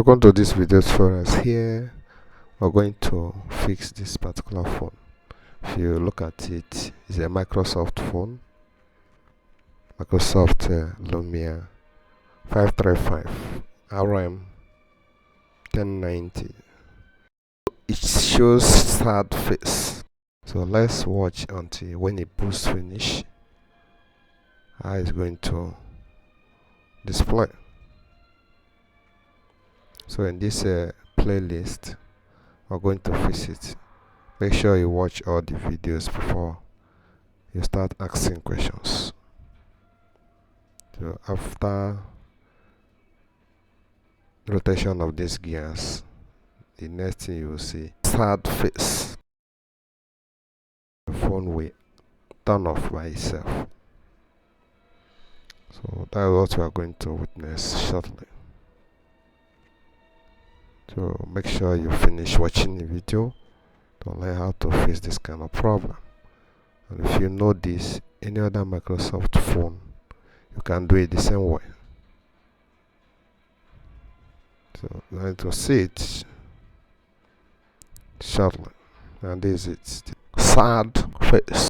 Welcome to this video tutorial. Here we're going to fix this particular phone. If you look at it, it's a Microsoft phone, Microsoft Lumia 535 RM 1090. It shows sad face, so let's watch until when it boosts finish how it's going to display. So in this playlist we're going to fix it. Make sure you watch all the videos before you start asking questions. So after rotation of these gears, the next thing you will see sad face. The phone will turn off by itself. So that is what we are going to witness shortly. So make sure you finish watching the video to learn how to fix this kind of problem. And if you know this, any other Microsoft phone, you can do it the same way. So you're going to see it shortly. And this is it. Sad face.